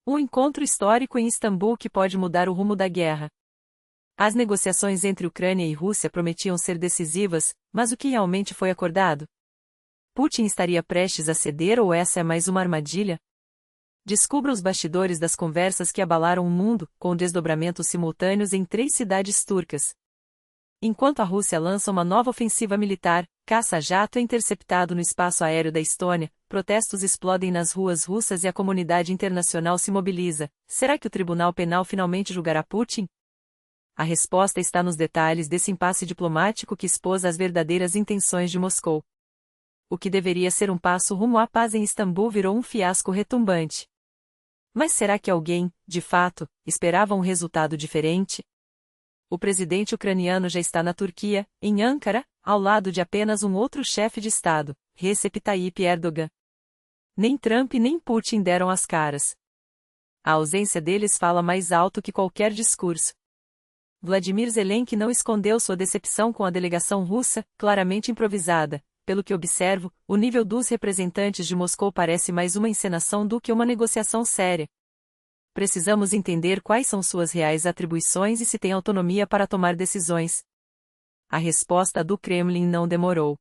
Um encontro histórico em Istambul que pode mudar o rumo da guerra. As negociações entre Ucrânia e Rússia prometiam ser decisivas, mas o que realmente foi acordado? Putin estaria prestes a ceder ou essa é mais uma armadilha? Descubra os bastidores das conversas que abalaram o mundo, com desdobramentos simultâneos em 3 cidades turcas. Enquanto a Rússia lança uma nova ofensiva militar, caça-jato é interceptado no espaço aéreo da Estônia, protestos explodem nas ruas russas e a comunidade internacional se mobiliza. Será que o Tribunal Penal finalmente julgará Putin? A resposta está nos detalhes desse impasse diplomático que expôs as verdadeiras intenções de Moscou. O que deveria ser um passo rumo à paz em Istambul virou um fiasco retumbante. Mas será que alguém, de fato, esperava um resultado diferente? O presidente ucraniano já está na Turquia, em Ankara, ao lado de apenas um outro chefe de Estado, Recep Tayyip Erdogan. Nem Trump nem Putin deram as caras. A ausência deles fala mais alto que qualquer discurso. Vladimir Zelensky não escondeu sua decepção com a delegação russa, claramente improvisada. Pelo que observo, o nível dos representantes de Moscou parece mais uma encenação do que uma negociação séria. Precisamos entender quais são suas reais atribuições e se tem autonomia para tomar decisões. A resposta do Kremlin não demorou.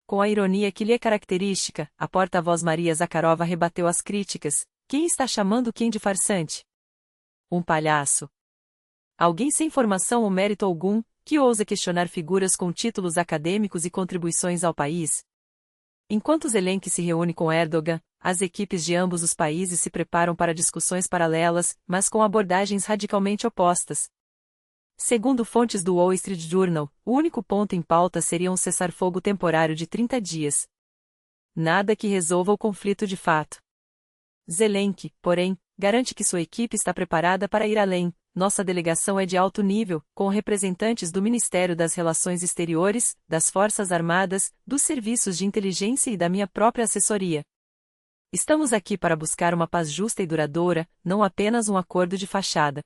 Com a ironia que lhe é característica, a porta-voz Maria Zakharova rebateu as críticas. Quem está chamando quem de farsante? Um palhaço. Alguém sem formação ou mérito algum, que ousa questionar figuras com títulos acadêmicos e contribuições ao país? Enquanto Zelensky se reúne com Erdogan, as equipes de ambos os países se preparam para discussões paralelas, mas com abordagens radicalmente opostas. Segundo fontes do Wall Street Journal, o único ponto em pauta seria um cessar-fogo temporário de 30 dias. Nada que resolva o conflito de fato. Zelensky, porém, garante que sua equipe está preparada para ir além. Nossa delegação é de alto nível, com representantes do Ministério das Relações Exteriores, das Forças Armadas, dos Serviços de Inteligência e da minha própria assessoria. Estamos aqui para buscar uma paz justa e duradoura, não apenas um acordo de fachada.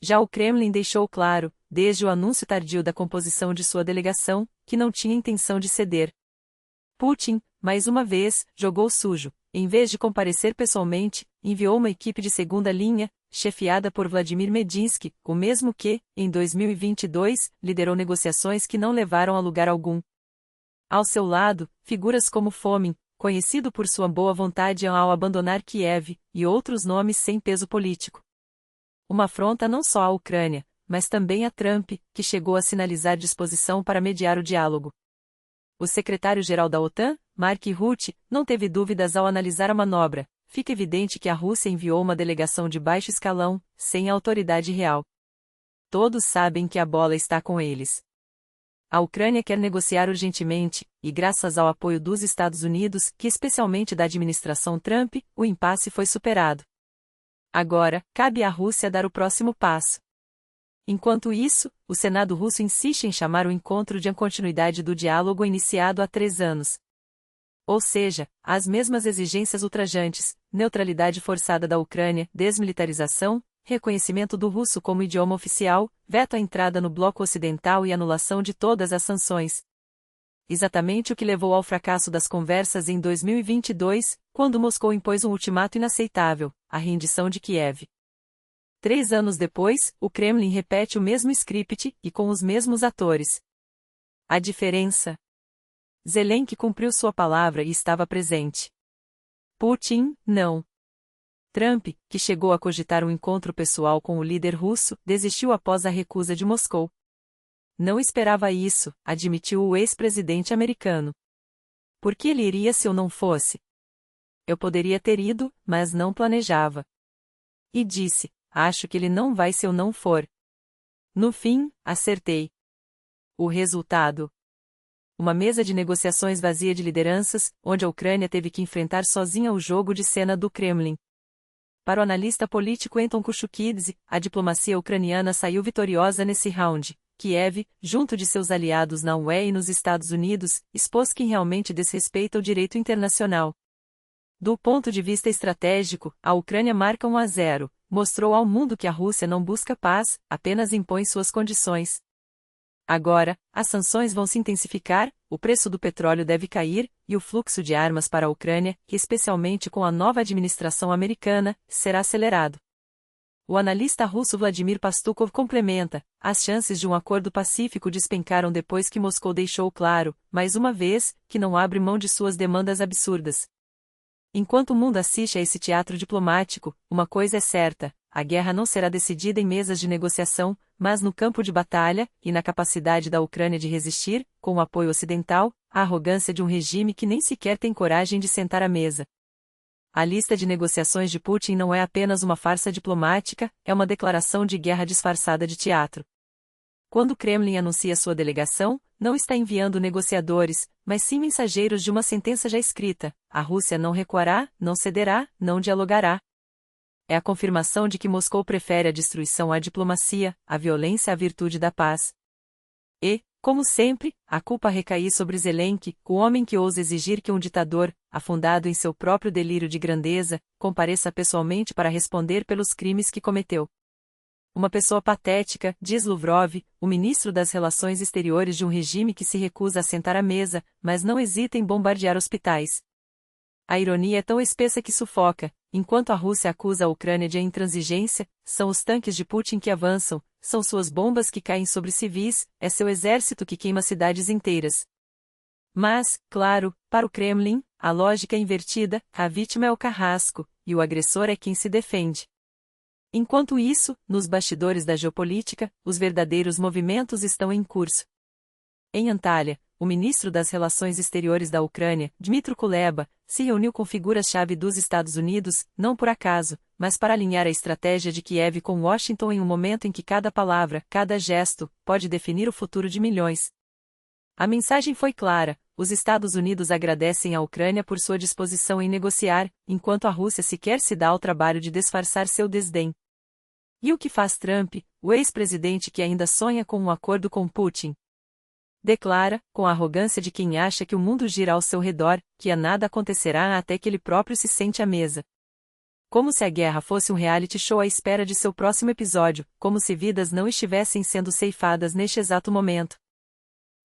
Já o Kremlin deixou claro, desde o anúncio tardio da composição de sua delegação, que não tinha intenção de ceder. Putin, mais uma vez, jogou sujo. Em vez de comparecer pessoalmente, enviou uma equipe de segunda linha, chefiada por Vladimir Medinsky, o mesmo que, em 2022, liderou negociações que não levaram a lugar algum. Ao seu lado, figuras como Fomin, conhecido por sua boa vontade ao abandonar Kiev, e outros nomes sem peso político. Uma afronta não só à Ucrânia, mas também a Trump, que chegou a sinalizar disposição para mediar o diálogo. O secretário-geral da OTAN, Mark Rutte, não teve dúvidas ao analisar a manobra. Fica evidente que a Rússia enviou uma delegação de baixo escalão, sem autoridade real. Todos sabem que a bola está com eles. A Ucrânia quer negociar urgentemente, e graças ao apoio dos Estados Unidos, que especialmente da administração Trump, o impasse foi superado. Agora, cabe à Rússia dar o próximo passo. Enquanto isso, o Senado russo insiste em chamar o encontro de continuidade do diálogo iniciado há 3 anos. Ou seja, as mesmas exigências ultrajantes, neutralidade forçada da Ucrânia, desmilitarização, reconhecimento do russo como idioma oficial, veto à entrada no bloco ocidental e anulação de todas as sanções. Exatamente o que levou ao fracasso das conversas em 2022, quando Moscou impôs um ultimato inaceitável, a rendição de Kiev. 3 anos depois, o Kremlin repete o mesmo script, e com os mesmos atores. A diferença? Zelensky cumpriu sua palavra e estava presente. Putin, não. Trump, que chegou a cogitar um encontro pessoal com o líder russo, desistiu após a recusa de Moscou. Não esperava isso, admitiu o ex-presidente americano. Por que ele iria se eu não fosse? Eu poderia ter ido, mas não planejava. E disse, acho que ele não vai se eu não for. No fim, acertei. O resultado? Uma mesa de negociações vazia de lideranças, onde a Ucrânia teve que enfrentar sozinha o jogo de cena do Kremlin. Para o analista político Anton Kuchukidze, a diplomacia ucraniana saiu vitoriosa nesse round. Kiev, junto de seus aliados na UE e nos Estados Unidos, expôs quem realmente desrespeita o direito internacional. Do ponto de vista estratégico, a Ucrânia marca 1-0, mostrou ao mundo que a Rússia não busca paz, apenas impõe suas condições. Agora, as sanções vão se intensificar, o preço do petróleo deve cair, e o fluxo de armas para a Ucrânia, especialmente com a nova administração americana, será acelerado. O analista russo Vladimir Pastukov complementa: as chances de um acordo pacífico despencaram depois que Moscou deixou claro, mais uma vez, que não abre mão de suas demandas absurdas. Enquanto o mundo assiste a esse teatro diplomático, uma coisa é certa: a guerra não será decidida em mesas de negociação, mas no campo de batalha, e na capacidade da Ucrânia de resistir, com o apoio ocidental, à arrogância de um regime que nem sequer tem coragem de sentar à mesa. A lista de negociações de Putin não é apenas uma farsa diplomática, é uma declaração de guerra disfarçada de teatro. Quando o Kremlin anuncia sua delegação, não está enviando negociadores, mas sim mensageiros de uma sentença já escrita: a Rússia não recuará, não cederá, não dialogará. É a confirmação de que Moscou prefere a destruição à diplomacia, a violência à virtude da paz. E, como sempre, a culpa recai sobre Zelensky, o homem que ousa exigir que um ditador, afundado em seu próprio delírio de grandeza, compareça pessoalmente para responder pelos crimes que cometeu. Uma pessoa patética, diz Lavrov, o ministro das Relações Exteriores de um regime que se recusa a sentar à mesa, mas não hesita em bombardear hospitais. A ironia é tão espessa que sufoca. Enquanto a Rússia acusa a Ucrânia de intransigência, são os tanques de Putin que avançam, são suas bombas que caem sobre civis, é seu exército que queima cidades inteiras. Mas, claro, para o Kremlin, a lógica é invertida: a vítima é o carrasco, e o agressor é quem se defende. Enquanto isso, nos bastidores da geopolítica, os verdadeiros movimentos estão em curso. Em Antália, o ministro das Relações Exteriores da Ucrânia, Dmytro Kuleba, se reuniu com figuras-chave dos Estados Unidos, não por acaso, mas para alinhar a estratégia de Kiev com Washington em um momento em que cada palavra, cada gesto, pode definir o futuro de milhões. A mensagem foi clara: os Estados Unidos agradecem à Ucrânia por sua disposição em negociar, enquanto a Rússia sequer se dá ao trabalho de disfarçar seu desdém. E o que faz Trump, o ex-presidente que ainda sonha com um acordo com Putin? Declara, com a arrogância de quem acha que o mundo gira ao seu redor, que nada acontecerá até que ele próprio se sente à mesa. Como se a guerra fosse um reality show à espera de seu próximo episódio, como se vidas não estivessem sendo ceifadas neste exato momento.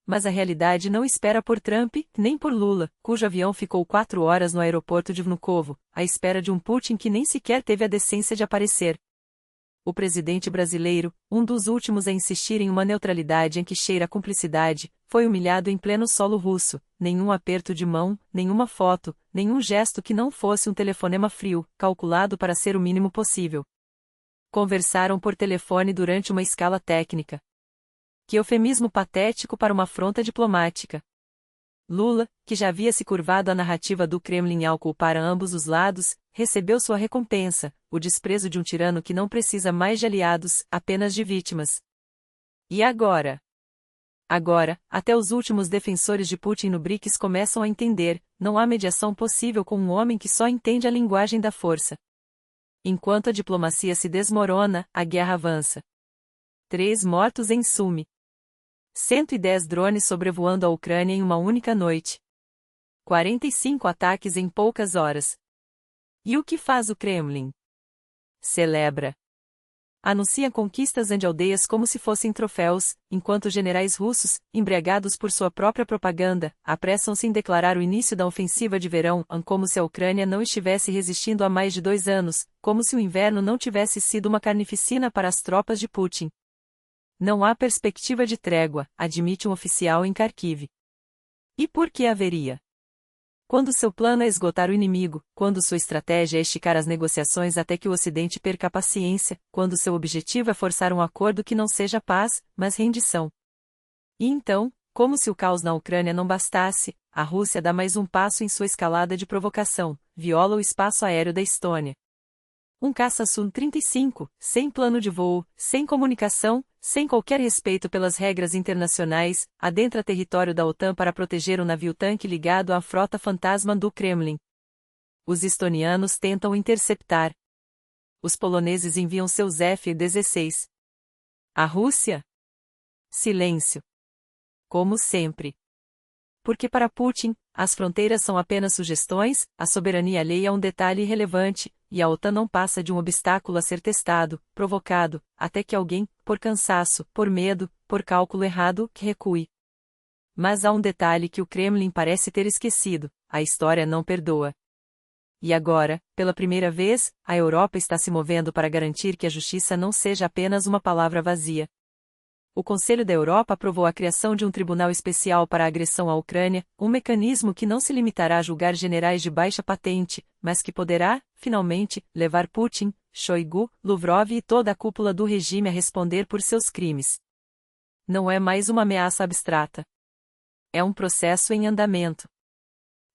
Mas a realidade não espera por Trump, nem por Lula, cujo avião ficou 4 horas no aeroporto de Vnukovo, à espera de um Putin que nem sequer teve a decência de aparecer. O presidente brasileiro, um dos últimos a insistir em uma neutralidade em que cheira a cumplicidade, foi humilhado em pleno solo russo: nenhum aperto de mão, nenhuma foto, nenhum gesto que não fosse um telefonema frio, calculado para ser o mínimo possível. Conversaram por telefone durante uma escala técnica. Que eufemismo patético para uma afronta diplomática. Lula, que já havia se curvado à narrativa do Kremlin ao culpar a ambos os lados, recebeu sua recompensa: o desprezo de um tirano que não precisa mais de aliados, apenas de vítimas. E agora? Agora, até os últimos defensores de Putin no BRICS começam a entender: não há mediação possível com um homem que só entende a linguagem da força. Enquanto a diplomacia se desmorona, a guerra avança. 3 mortos em Sumy. 110 drones sobrevoando a Ucrânia em uma única noite. 45 ataques em poucas horas. E o que faz o Kremlin? Celebra. Anuncia conquistas de aldeias como se fossem troféus, enquanto generais russos, embriagados por sua própria propaganda, apressam-se em declarar o início da ofensiva de verão, como se a Ucrânia não estivesse resistindo há mais de 2 anos, como se o inverno não tivesse sido uma carnificina para as tropas de Putin. Não há perspectiva de trégua, admite um oficial em Kharkiv. E por que haveria? Quando seu plano é esgotar o inimigo, quando sua estratégia é esticar as negociações até que o Ocidente perca a paciência, quando seu objetivo é forçar um acordo que não seja paz, mas rendição. E então, como se o caos na Ucrânia não bastasse, a Rússia dá mais um passo em sua escalada de provocação: viola o espaço aéreo da Estônia. Um caça Su-35, sem plano de voo, sem comunicação, sem qualquer respeito pelas regras internacionais, adentra território da OTAN para proteger um navio-tanque ligado à frota fantasma do Kremlin. Os estonianos tentam interceptar. Os poloneses enviam seus F-16. A Rússia? Silêncio. Como sempre. Porque para Putin, As fronteiras são apenas sugestões, a soberania alheia é um detalhe irrelevante, e a OTAN não passa de um obstáculo a ser testado, provocado, até que alguém, por cansaço, por medo, por cálculo errado, que recue. Mas há um detalhe que o Kremlin parece ter esquecido: a história não perdoa. E agora, pela primeira vez, a Europa está se movendo para garantir que a justiça não seja apenas uma palavra vazia. O Conselho da Europa aprovou a criação de um tribunal especial para a agressão à Ucrânia, um mecanismo que não se limitará a julgar generais de baixa patente, mas que poderá, finalmente, levar Putin, Shoigu, Lavrov e toda a cúpula do regime a responder por seus crimes. Não é mais uma ameaça abstrata. É um processo em andamento.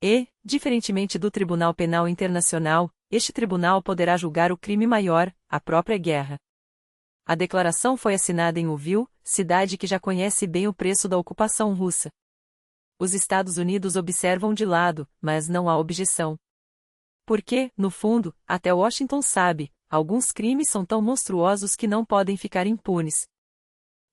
E, diferentemente do Tribunal Penal Internacional, este tribunal poderá julgar o crime maior, a própria guerra. A declaração foi assinada em Lviv, cidade que já conhece bem o preço da ocupação russa. Os Estados Unidos observam de lado, mas não há objeção. Porque, no fundo, até Washington sabe, alguns crimes são tão monstruosos que não podem ficar impunes.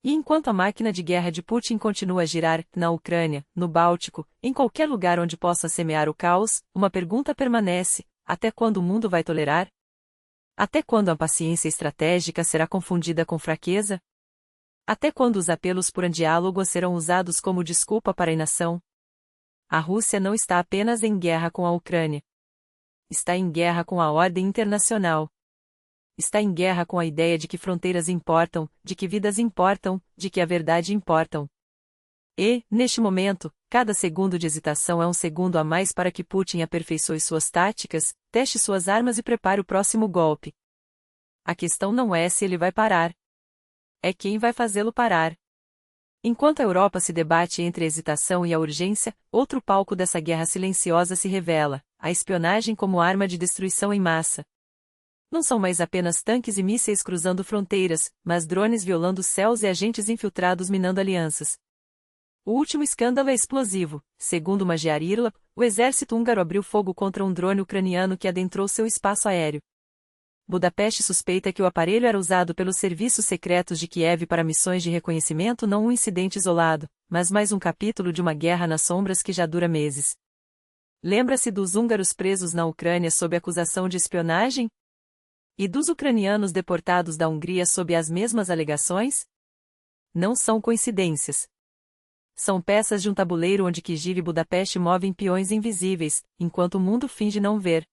E enquanto a máquina de guerra de Putin continua a girar, na Ucrânia, no Báltico, em qualquer lugar onde possa semear o caos, uma pergunta permanece: até quando o mundo vai tolerar? Até quando a paciência estratégica será confundida com fraqueza? Até quando os apelos por um diálogo serão usados como desculpa para a inação? A Rússia não está apenas em guerra com a Ucrânia. Está em guerra com a ordem internacional. Está em guerra com a ideia de que fronteiras importam, de que vidas importam, de que a verdade importam. E, neste momento, cada segundo de hesitação é um segundo a mais para que Putin aperfeiçoe suas táticas, teste suas armas e prepare o próximo golpe. A questão não é se ele vai parar. É quem vai fazê-lo parar. Enquanto a Europa se debate entre a hesitação e a urgência, outro palco dessa guerra silenciosa se revela: a espionagem como arma de destruição em massa. Não são mais apenas tanques e mísseis cruzando fronteiras, mas drones violando céus e agentes infiltrados minando alianças. O último escândalo é explosivo. Segundo Magyar Irlap, o exército húngaro abriu fogo contra um drone ucraniano que adentrou seu espaço aéreo. Budapeste suspeita que o aparelho era usado pelos serviços secretos de Kiev para missões de reconhecimento, não um incidente isolado, mas mais um capítulo de uma guerra nas sombras que já dura meses. Lembra-se dos húngaros presos na Ucrânia sob acusação de espionagem? E dos ucranianos deportados da Hungria sob as mesmas alegações? Não são coincidências. São peças de um tabuleiro onde Kiev e Budapeste movem peões invisíveis, enquanto o mundo finge não ver.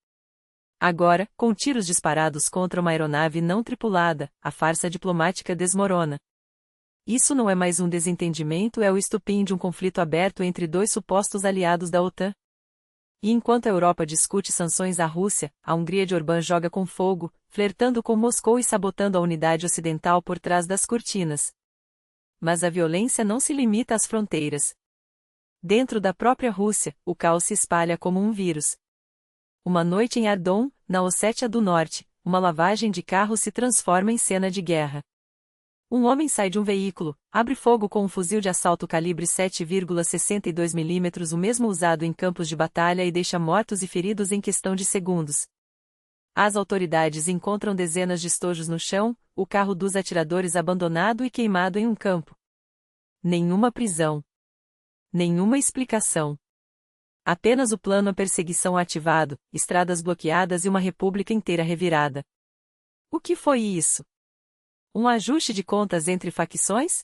Agora, com tiros disparados contra uma aeronave não tripulada, a farsa diplomática desmorona. Isso não é mais um desentendimento, é o estupim de um conflito aberto entre dois supostos aliados da OTAN. E enquanto a Europa discute sanções à Rússia, a Hungria de Orbán joga com fogo, flertando com Moscou e sabotando a unidade ocidental por trás das cortinas. Mas a violência não se limita às fronteiras. Dentro da própria Rússia, o caos se espalha como um vírus. Uma noite em Ardon, na Ossétia do Norte, uma lavagem de carros se transforma em cena de guerra. Um homem sai de um veículo, abre fogo com um fuzil de assalto calibre 7,62 mm, o mesmo usado em campos de batalha, e deixa mortos e feridos em questão de segundos. As autoridades encontram dezenas de estojos no chão, o carro dos atiradores abandonado e queimado em um campo. Nenhuma prisão. Nenhuma explicação. Apenas o plano a perseguição ativado, estradas bloqueadas e uma república inteira revirada. O que foi isso? Um ajuste de contas entre facções?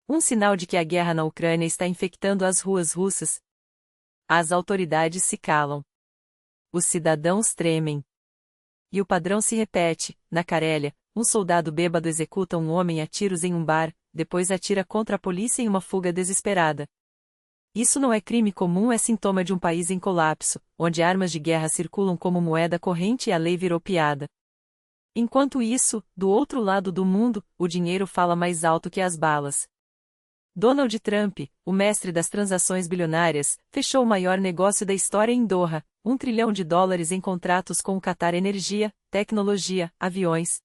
Um sinal de que a guerra na Ucrânia está infectando as ruas russas? As autoridades se calam. Os cidadãos tremem. E o padrão se repete: na Carélia, um soldado bêbado executa um homem a tiros em um bar, depois atira contra a polícia em uma fuga desesperada. Isso não é crime comum, é sintoma de um país em colapso, onde armas de guerra circulam como moeda corrente e a lei virou piada. Enquanto isso, do outro lado do mundo, o dinheiro fala mais alto que as balas. Donald Trump, o mestre das transações bilionárias, fechou o maior negócio da história em Doha, $1 trilhão em contratos com o Qatar Energia, tecnologia, aviões.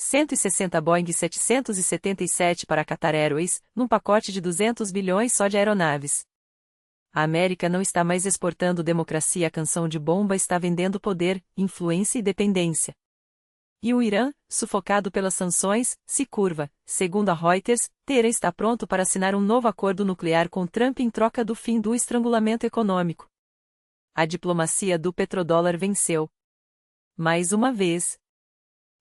160 Boeing 777 para a Qatar Airways, num pacote de 200 bilhões só de aeronaves. A América não está mais exportando democracia, a canção de bomba está vendendo poder, influência e dependência. E o Irã, sufocado pelas sanções, se curva. Segundo a Reuters, Teherã está pronto para assinar um novo acordo nuclear com Trump em troca do fim do estrangulamento econômico. A diplomacia do petrodólar venceu. Mais uma vez.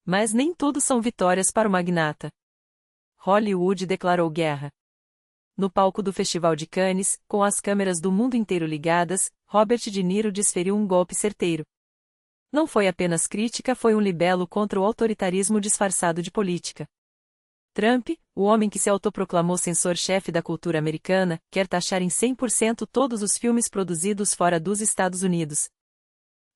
Mas nem tudo são vitórias para o magnata. Hollywood declarou guerra. No palco do Festival de Cannes, com as câmeras do mundo inteiro ligadas, Robert De Niro desferiu um golpe certeiro. Não foi apenas crítica, foi um libelo contra o autoritarismo disfarçado de política. Trump, o homem que se autoproclamou censor-chefe da cultura americana, quer taxar em 100% todos os filmes produzidos fora dos Estados Unidos.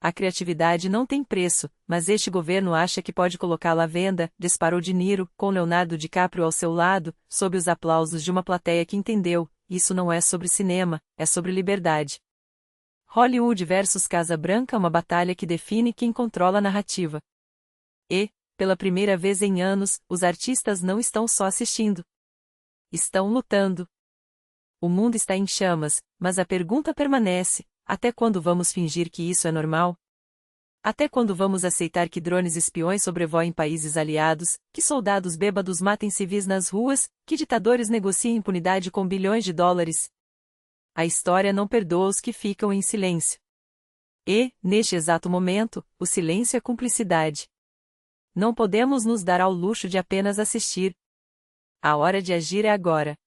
A criatividade não tem preço, mas este governo acha que pode colocá-la à venda, disparou De Niro, com Leonardo DiCaprio ao seu lado, sob os aplausos de uma plateia que entendeu: isso não é sobre cinema, é sobre liberdade. Hollywood versus Casa Branca, uma batalha que define quem controla a narrativa. E, pela primeira vez em anos, os artistas não estão só assistindo. Estão lutando. O mundo está em chamas, mas a pergunta permanece: até quando vamos fingir que isso é normal? Até quando vamos aceitar que drones espiões sobrevoem países aliados, que soldados bêbados matem civis nas ruas, que ditadores negociem impunidade com bilhões de dólares? A história não perdoa os que ficam em silêncio. E, neste exato momento, o silêncio é cumplicidade. Não podemos nos dar ao luxo de apenas assistir. A hora de agir é agora.